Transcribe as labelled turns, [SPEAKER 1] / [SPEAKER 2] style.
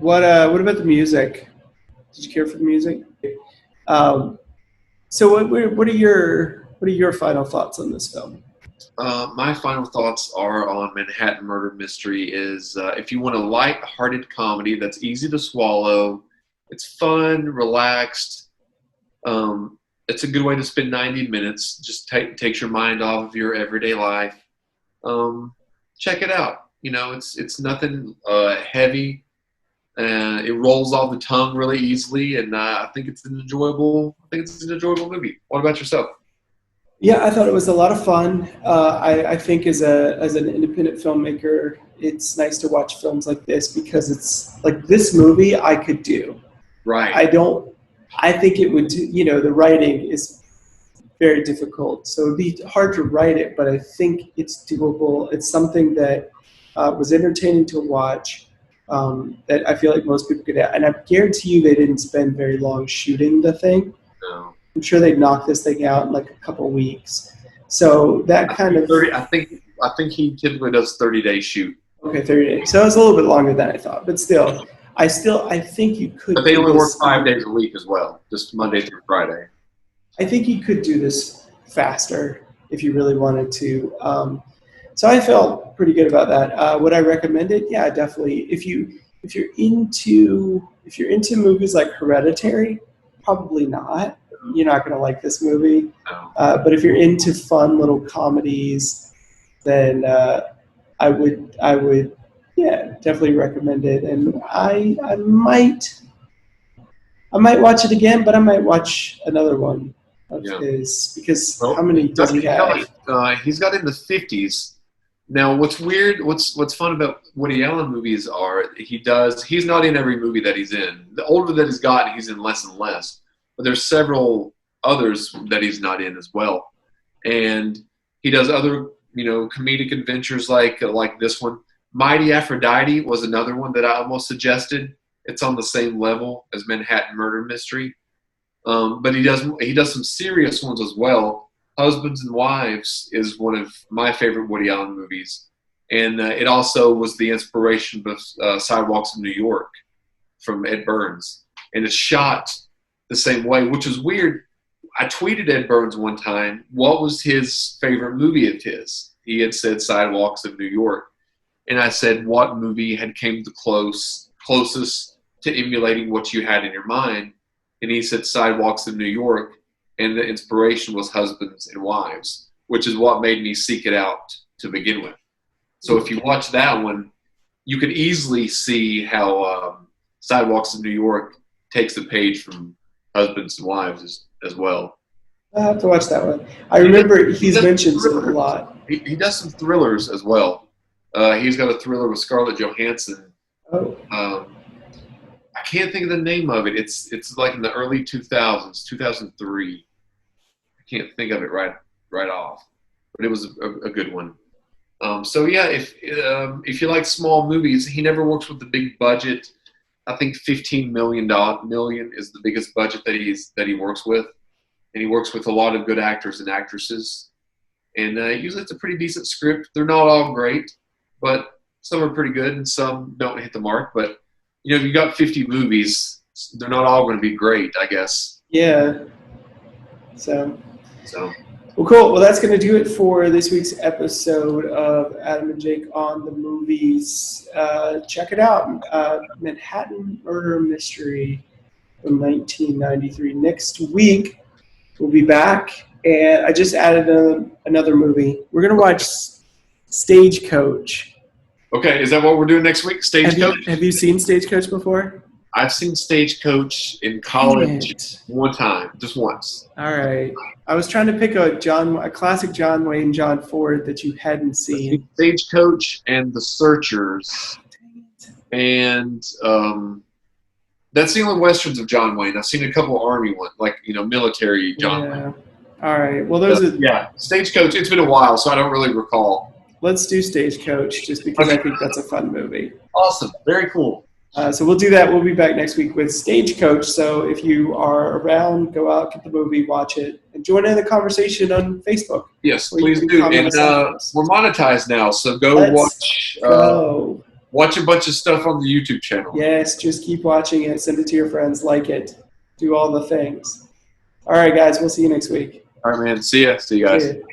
[SPEAKER 1] What about the music? Did you care for the music? Um, so what are your final thoughts on this film?
[SPEAKER 2] My final thoughts are on Manhattan Murder Mystery is if you want a light-hearted comedy that's easy to swallow, it's fun, relaxed. It's a good way to spend 90 minutes. Just takes your mind off of your everyday life. Check it out. It's nothing heavy. It rolls off the tongue really easily, and I think it's an enjoyable. I think it's an enjoyable movie. What about yourself?
[SPEAKER 1] Yeah, I thought it was a lot of fun. I think as an independent filmmaker, it's nice to watch films like this because it's like this movie I could do.
[SPEAKER 2] Right.
[SPEAKER 1] I don't. I think it would. The writing is very difficult, so it'd be hard to write it. But I think it's doable. It's something that was entertaining to watch. That I feel like most people could. And I guarantee you, they didn't spend very long shooting the thing.
[SPEAKER 2] No.
[SPEAKER 1] I'm sure they'd knock this thing out in like a couple weeks. So that kind of
[SPEAKER 2] 30. I think he typically does 30-day shoot.
[SPEAKER 1] okay, 30 days. So it's a little bit longer than I thought, but still, I think you could.
[SPEAKER 2] But they
[SPEAKER 1] do
[SPEAKER 2] only work
[SPEAKER 1] this-
[SPEAKER 2] 5 days a week as well, just Monday through Friday.
[SPEAKER 1] I think you could do this faster if you really wanted to. So I felt pretty good about that. Would I recommend it? Yeah, definitely. If you're into movies like Hereditary, probably not. You're not going to like this movie.
[SPEAKER 2] No.
[SPEAKER 1] But if you're into fun little comedies, then I would, yeah, definitely recommend it. And I might watch it again, but I might watch another one of his because
[SPEAKER 2] Well,
[SPEAKER 1] how many does he have?
[SPEAKER 2] He's got in the 50s. Now, what's weird, what's fun about Woody Allen movies are he's not in every movie that he's in. The older that he's gotten, he's in less and less. But there's several others that he's not in as well. And he does other, comedic adventures like this one. Mighty Aphrodite was another one that I almost suggested. It's on the same level as Manhattan Murder Mystery. But he does some serious ones as well. Husbands and Wives is one of my favorite Woody Allen movies. And it also was the inspiration of Sidewalks of New York from Ed Burns. And it's shot the same way, which is weird. I tweeted Ed Burns one time, what was his favorite movie of his? He had said Sidewalks of New York. And I said, what movie had came the closest to emulating what you had in your mind? And he said Sidewalks of New York. And the inspiration was Husbands and Wives, which is what made me seek it out to begin with. So if you watch that one, you could easily see how Sidewalks of New York takes the page from Husbands and Wives as well.
[SPEAKER 1] I'll have to watch that one. I remember he's mentioned it a lot.
[SPEAKER 2] He does some thrillers as well. He's got a thriller with Scarlett Johansson.
[SPEAKER 1] Oh.
[SPEAKER 2] I can't think of the name of it. It's like in the early 2000s, 2003. I can't think of it right off, but it was a good one. So yeah, if you like small movies, he never works with the big budget. I think $15 million is the biggest budget that he works with, and he works with a lot of good actors and actresses. And usually it's a pretty decent script. They're not all great, but some are pretty good and some don't hit the mark. But if you got 50 movies, they're not all going to be great, I guess.
[SPEAKER 1] Yeah. So. Well, cool. Well, that's going to do it for this week's episode of Adam and Jake on the movies. Check it out. Manhattan Murder Mystery from 1993. Next week, we'll be back. And I just added another movie. We're going to watch Stagecoach.
[SPEAKER 2] Okay, is that what we're doing next week? Stagecoach?
[SPEAKER 1] Have you seen Stagecoach before?
[SPEAKER 2] I've seen Stagecoach in college one time, just once.
[SPEAKER 1] All right. I was trying to pick a classic John Wayne, John Ford that you hadn't seen.
[SPEAKER 2] Stagecoach and The Searchers. And that's the only westerns of John Wayne. I've seen a couple Army ones, like, military John Wayne.
[SPEAKER 1] All right. Well, those are...
[SPEAKER 2] Yeah, Stagecoach, it's been a while, so I don't really recall.
[SPEAKER 1] Let's do Stagecoach just because I think that's a fun movie.
[SPEAKER 2] Awesome. Very cool.
[SPEAKER 1] So we'll do that. We'll be back next week with Stagecoach. So if you are around, go out, get the movie, watch it, and join in the conversation on Facebook.
[SPEAKER 2] Yes, please do. And we're monetized now, so go watch.
[SPEAKER 1] Go.
[SPEAKER 2] Watch a bunch of stuff on the YouTube channel.
[SPEAKER 1] Yes, just keep watching it. Send it to your friends. Like it. Do all the things. All right, guys. We'll see you next week.
[SPEAKER 2] All right, man. See ya. See you guys.
[SPEAKER 1] See ya.